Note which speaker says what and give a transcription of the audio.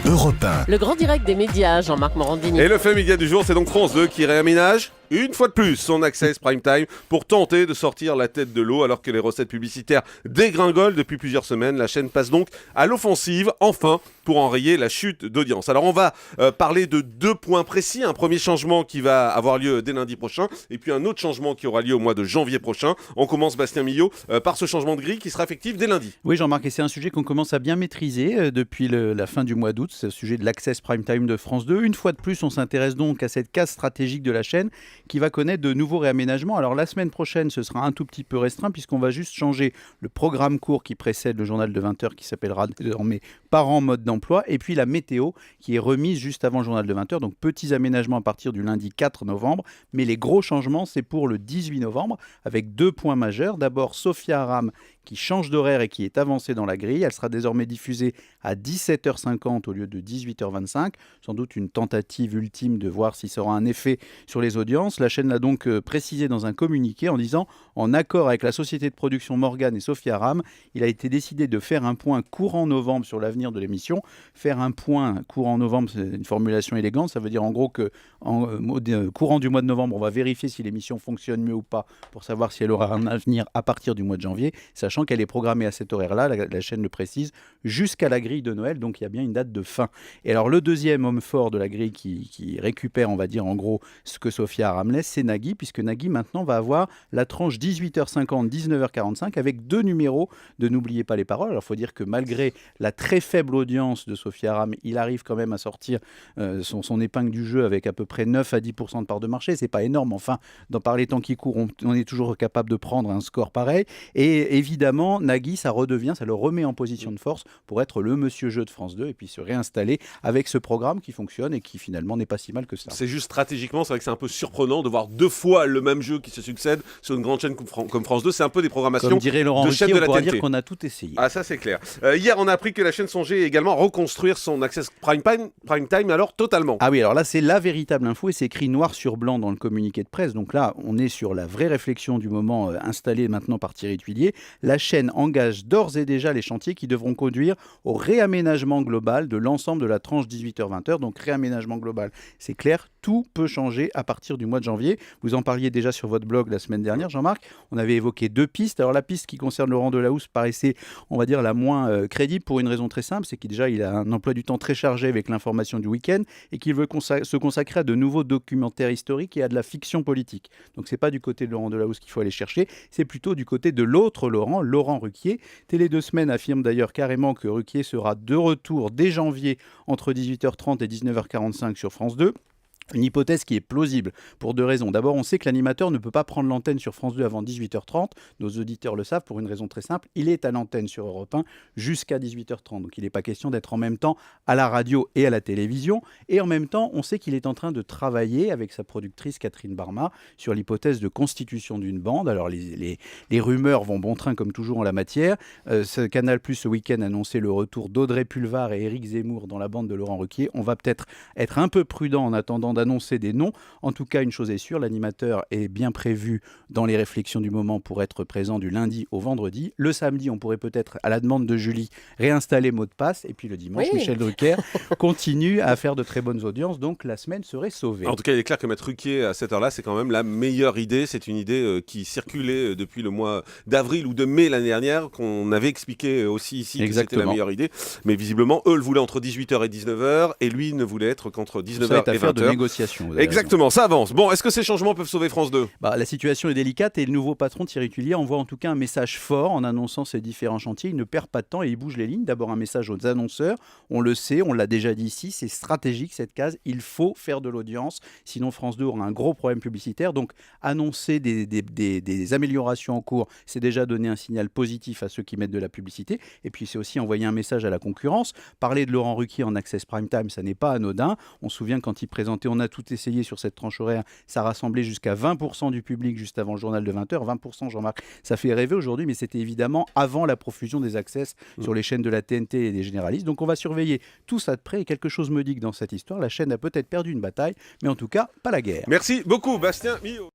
Speaker 1: Europe 1.
Speaker 2: Le grand direct des médias, Jean-Marc Morandini.
Speaker 3: Et le fait média du jour, c'est donc France 2 qui réaménage une fois de plus son Access Prime Time pour tenter de sortir la tête de l'eau alors que les recettes publicitaires dégringolent depuis plusieurs semaines. La chaîne passe donc à l'offensive, enfin, pour enrayer la chute d'audience. Alors on va parler de deux points précis. Un premier changement qui va avoir lieu dès lundi prochain et puis un autre changement qui aura lieu au mois de janvier prochain. On commence, Bastien Millot, par ce changement de grille qui sera effectif dès lundi.
Speaker 4: Oui, Jean-Marc, et c'est un sujet qu'on commence à bien maîtriser depuis la fin du mois d'août. C'est le sujet de l'Access Prime Time de France 2. Une fois de plus, on s'intéresse donc à cette case stratégique de la chaîne qui va connaître de nouveaux réaménagements. Alors la semaine prochaine, ce sera un tout petit peu restreint puisqu'on va juste changer le programme court qui précède le journal de 20h qui s'appellera désormais Parents mode d'emploi et puis la météo qui est remise juste avant le journal de 20h. Donc petits aménagements à partir du lundi 4 novembre. Mais les gros changements, c'est pour le 18 novembre avec deux points majeurs. D'abord, Sophia Aram qui change d'horaire et qui est avancée dans la grille. Elle sera désormais diffusée à 17h50 au lieu de 18h25. Sans doute une tentative ultime de voir si ça aura un effet sur les audiences. La chaîne l'a donc précisé dans un communiqué en disant « En accord avec la société de production Morgan et Sophia Aram, il a été décidé de faire un point courant novembre sur l'avenir de l'émission. » Faire un point courant novembre, c'est une formulation élégante. Ça veut dire en gros que courant du mois de novembre, on va vérifier si l'émission fonctionne mieux ou pas pour savoir si elle aura un avenir à partir du mois de janvier. Sachant qu'elle est programmée à cet horaire-là, la chaîne le précise, jusqu'à la grille de Noël, donc il y a bien une date de fin. Et alors le deuxième homme fort de la grille qui récupère, on va dire en gros, ce que Sophia Aram laisse, c'est Nagui, puisque Nagui maintenant va avoir la tranche 18h50, 19h45, avec deux numéros de N'oubliez pas les paroles. Alors il faut dire que malgré la très faible audience de Sophia Aram, il arrive quand même à sortir son épingle du jeu avec à peu près 9 à 10% de part de marché. C'est pas énorme, enfin, par les temps qui courent, on est toujours capable de prendre un score pareil. Et évidemment, Nagui, ça le remet en position de force pour être le monsieur jeu de France 2 et puis se réinstaller avec ce programme qui fonctionne et qui finalement n'est pas si mal que ça.
Speaker 3: C'est juste stratégiquement, c'est vrai que c'est un peu surprenant de voir deux fois le même jeu qui se succède sur une grande chaîne comme France 2. C'est un peu des programmations
Speaker 4: comme dirait Laurent
Speaker 3: de
Speaker 4: Ruquier,
Speaker 3: chaînes de la
Speaker 4: on pourra
Speaker 3: TNT.
Speaker 4: dire qu'on a tout essayé.
Speaker 3: Ah, ça c'est clair. Hier, on a appris que la chaîne songeait également à reconstruire son Access Prime Time, alors totalement.
Speaker 4: Ah oui, alors là, c'est la véritable info et c'est écrit noir sur blanc dans le communiqué de presse. Donc là, on est sur la vraie réflexion du moment installée maintenant par Thierry Tuillier. La chaîne engage d'ores et déjà les chantiers qui devront conduire au réaménagement global de l'ensemble de la tranche 18h-20h. Donc réaménagement global, c'est clair, tout peut changer à partir du mois de janvier. Vous en parliez déjà sur votre blog la semaine dernière, Jean-Marc. On avait évoqué deux pistes. Alors la piste qui concerne Laurent Delahousse paraissait, on va dire, la moins crédible pour une raison très simple, c'est qu'il déjà il a un emploi du temps très chargé avec l'information du week-end et qu'il veut se consacrer à de nouveaux documentaires historiques et à de la fiction politique. Donc c'est pas du côté de Laurent Delahousse qu'il faut aller chercher, c'est plutôt du côté de l'autre Laurent Ruquier. Télé 2 Semaines affirme d'ailleurs carrément que Ruquier sera de retour dès janvier entre 18h30 et 19h45 sur France 2. Une hypothèse qui est plausible pour deux raisons. D'abord, on sait que l'animateur ne peut pas prendre l'antenne sur France 2 avant 18h30. Nos auditeurs le savent pour une raison très simple. Il est à l'antenne sur Europe 1 jusqu'à 18h30. Donc il n'est pas question d'être en même temps à la radio et à la télévision. Et en même temps, on sait qu'il est en train de travailler avec sa productrice Catherine Barma sur l'hypothèse de constitution d'une bande. Alors les rumeurs vont bon train comme toujours en la matière. Ce Canal+, ce week-end, a annoncé le retour d'Audrey Pulvar et Éric Zemmour dans la bande de Laurent Ruquier. On va peut-être être un peu prudent en attendant d'annoncer des noms. En tout cas, une chose est sûre, l'animateur est bien prévu dans les réflexions du moment pour être présent du lundi au vendredi. Le samedi, on pourrait peut-être, à la demande de Julie, réinstaller mot de passe. Et puis le dimanche, oui. Michel Drucker continue à faire de très bonnes audiences. Donc la semaine serait sauvée.
Speaker 3: En tout cas, il est clair que mettre Ruquier à cette heure-là, c'est quand même la meilleure idée. C'est une idée qui circulait depuis le mois d'avril ou de mai l'année dernière, qu'on avait expliqué aussi ici que c'était la meilleure idée. Mais visiblement, eux le voulaient entre 18h et 19h et lui ne voulait être qu'entre 19h et 20h.
Speaker 4: De négociation.
Speaker 3: Exactement, ça avance. Bon, est-ce que ces changements peuvent sauver France 2 ?
Speaker 4: La situation est délicate et le nouveau patron Thierry Tuillier envoie en tout cas un message fort en annonçant ces différents chantiers. Il ne perd pas de temps et il bouge les lignes. D'abord un message aux annonceurs. On le sait, on l'a déjà dit ici, c'est stratégique cette case. Il faut faire de l'audience, sinon France 2 aura un gros problème publicitaire. Donc annoncer des améliorations en cours, c'est déjà donner un signal positif à ceux qui mettent de la publicité. Et puis c'est aussi envoyer un message à la concurrence. Parler de Laurent Ruquier en Access Prime Time, ça n'est pas anodin. On se souvient quand il présentait On a tout essayé sur cette tranche horaire, ça rassemblait jusqu'à 20% du public juste avant le journal de 20h. 20%, Jean-Marc, ça fait rêver aujourd'hui, mais c'était évidemment avant la profusion des access sur les chaînes de la TNT et des généralistes. Donc on va surveiller tout ça de près et quelque chose me dit que dans cette histoire, la chaîne a peut-être perdu une bataille, mais en tout cas, pas la guerre.
Speaker 3: Merci beaucoup, Bastien Millot.